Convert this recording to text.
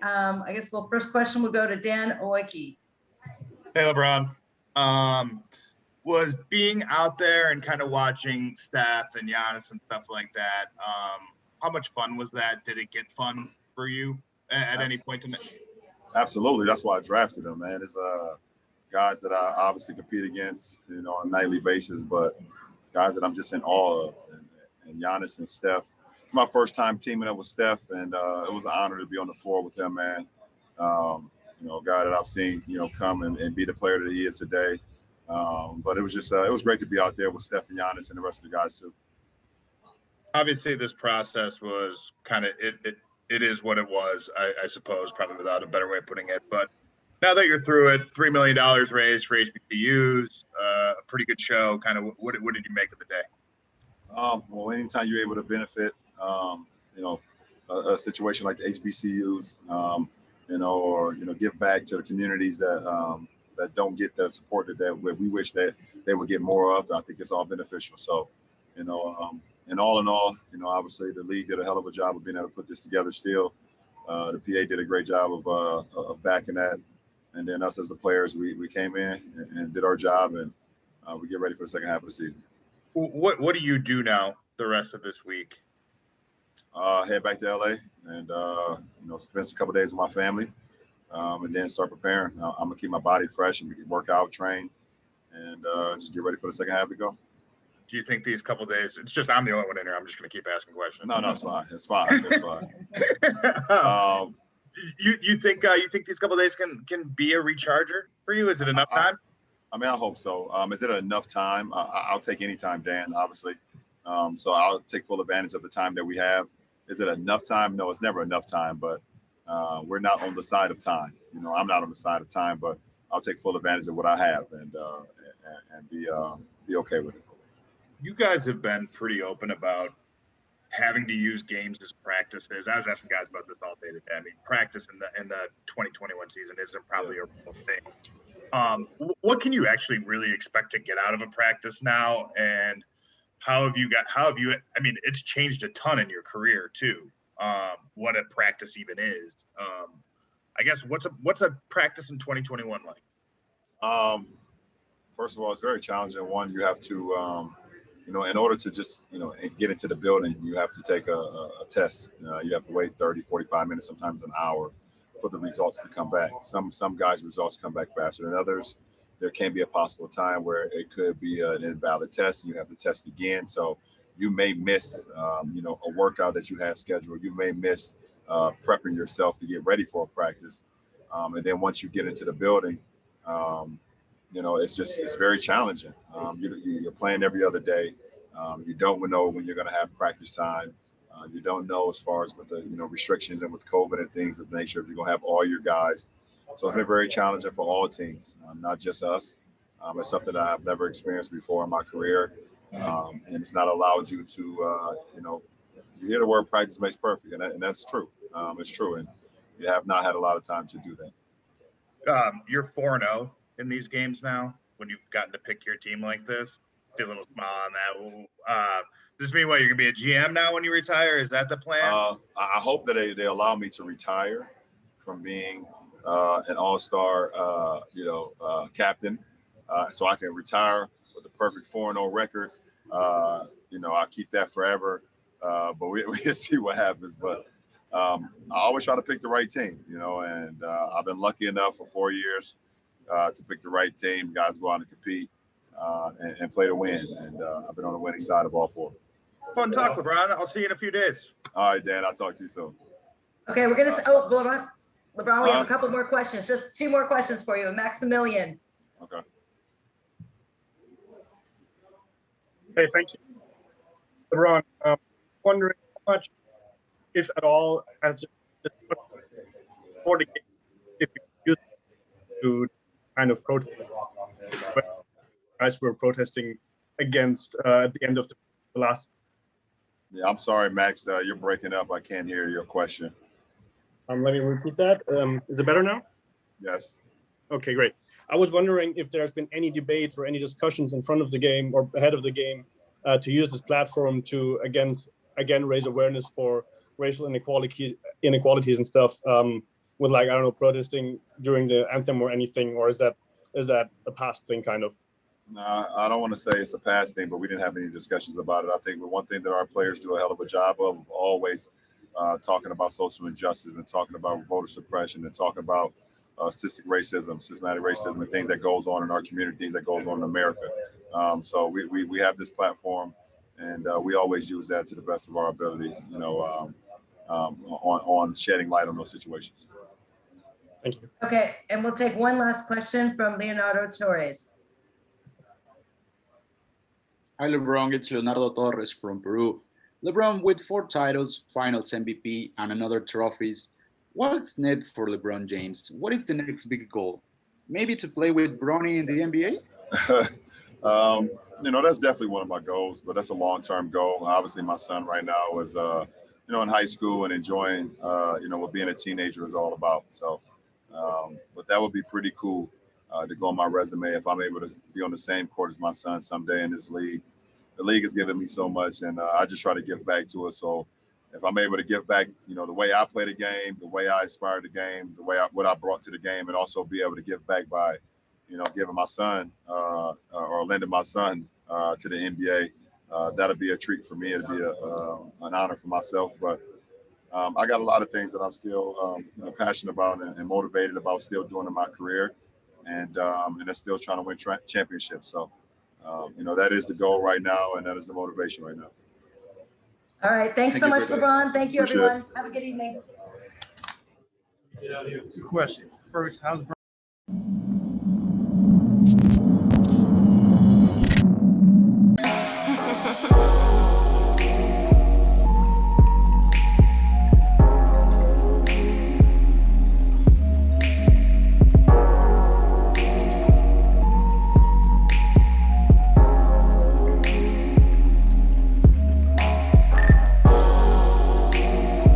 I guess first question will go to Dan Oiki. Hey, LeBron. Was being out there and kind of watching Steph and Giannis and stuff like that, how much fun was that? Did it get fun for you at any point in it? Absolutely. That's why I drafted them, man. It's guys that I obviously compete against, on a nightly basis, but guys that I'm just in awe of. And Giannis and Steph. It's my first time teaming up with Steph, and it was an honor to be on the floor with him, man. A guy that I've seen, come and be the player that he is today. But it was just it was great to be out there with Steph and Giannis and the rest of the guys too. Obviously, this process was kind of it is what it was, I suppose, probably without a better way of putting it. But now that you're through it, $3 million raised for HBCUs, a pretty good show. Kind of, what did you make of the day? Well, anytime you're able to benefit, a situation like the HBCUs, or give back to the communities that don't get the support that we wish that they would get more of, I think it's all beneficial. So, and all in all, obviously the league did a hell of a job of being able to put this together still. The PA did a great job of backing that. And then us as the players, we came in and did our job, and we get ready for the second half of the season. What do you do now the rest of this week? Head back to LA and, spend a couple of days with my family, and then start preparing. I'm going to keep my body fresh and work out, train, and just get ready for the second half to go. Do you think these couple of days, it's just I'm the only one in here, I'm just going to keep asking questions. No, it's fine. It's fine. It's fine. You think these couple of days can be a recharger for you? Is it enough time? I hope so. Is it enough time? I'll take any time, Dan, obviously. So I'll take full advantage of the time that we have. Is it enough time? No, it's never enough time, but we're not on the side of time. I'm not on the side of time, but I'll take full advantage of what I have and be okay with it. You guys have been pretty open about having to use games as practices. I was asking guys about this all day today. I mean, practice in the 2021 season isn't probably a real thing. What can you actually really expect to get out of a practice now? And how have you, I mean, it's changed a ton in your career too. What a practice even is. I guess what's a practice in 2021 like? First of all, it's very challenging. One, you have to, in order to just, get into the building, you have to take a test. You have to wait 30, 45 minutes, sometimes an hour for the results to come back. Some guys' results come back faster than others. There can be a possible time where it could be an invalid test and you have to test again. So you may miss, a workout that you had scheduled. You may miss prepping yourself to get ready for a practice. And then once you get into the building, it's very challenging. You're playing every other day. You don't know when you're going to have practice time. You don't know as far as with the restrictions and with COVID and things of nature if you're going to have all your guys. So it's been very challenging for all teams, not just us. It's something that I've never experienced before in my career, and it's not allowed you to, you hear the word practice makes perfect, and that's true. It's true, and you have not had a lot of time to do that. You're 4-0 in these games now. When you've gotten to pick your team like this, do a little smile on that. Does this mean what, you're gonna be a GM now when you retire? Is that the plan? I hope that they allow me to retire from being an all-star, captain, so I can retire with a perfect 4-0 record. I'll keep that forever, but we'll see what happens. But I always try to pick the right team, and I've been lucky enough for 4 years to pick the right team. Guys go out and compete and play to win, and I've been on the winning side of all 4. Fun talk, LeBron. I'll see you in a few days. All right, Dan. I'll talk to you soon. Okay, we're gonna. LeBron, we have a couple more questions. Just 2 more questions for you. Maximilian. Okay. Hey, thank you. LeBron, wondering how much, if at all, as for the game, if you used to kind of protest, but guys were protesting against at the end of the last. Yeah, I'm sorry, Max. You're breaking up. I can't hear your question. Let me repeat that. Is it better now? Yes. Okay, great. I was wondering if there's been any debates or any discussions in front of the game or ahead of the game to use this platform to again raise awareness for racial inequalities and stuff. with like, I don't know, protesting during the anthem or anything, or is that a past thing kind of? No, I don't want to say it's a past thing, but we didn't have any discussions about it. I think the one thing that our players do a hell of a job of always talking about social injustice and talking about voter suppression and talking about systematic racism, and things that goes on in our community, things that goes on in America. So we have this platform, and we always use that to the best of our ability, on shedding light on those situations. Thank you. Okay, and we'll take one last question from Leonardo Torres. Hi, LeBron. It's Leonardo Torres from Peru. LeBron, with 4 titles, Finals MVP, and another trophies, what's next for LeBron James? What is the next big goal? Maybe to play with Bronny in the NBA? That's definitely one of my goals, but that's a long-term goal. Obviously, my son right now is, in high school and enjoying, what being a teenager is all about. So, but that would be pretty cool to go on my resume if I'm able to be on the same court as my son someday in this league. The league has given me so much, and I just try to give back to it. So if I'm able to give back, the way I play the game, the way I inspired the game, what I brought to the game, and also be able to give back by, giving my son or lending my son to the NBA, that'll be a treat for me. It'll be an honor for myself. But I got a lot of things that I'm still passionate about and motivated about still doing in my career, and it's still trying to win championships. So, that is the goal right now, and that is the motivation right now. All right, thanks so much, LeBron. Thank you, Appreciate everyone. Have a good evening. 2 questions. First, how's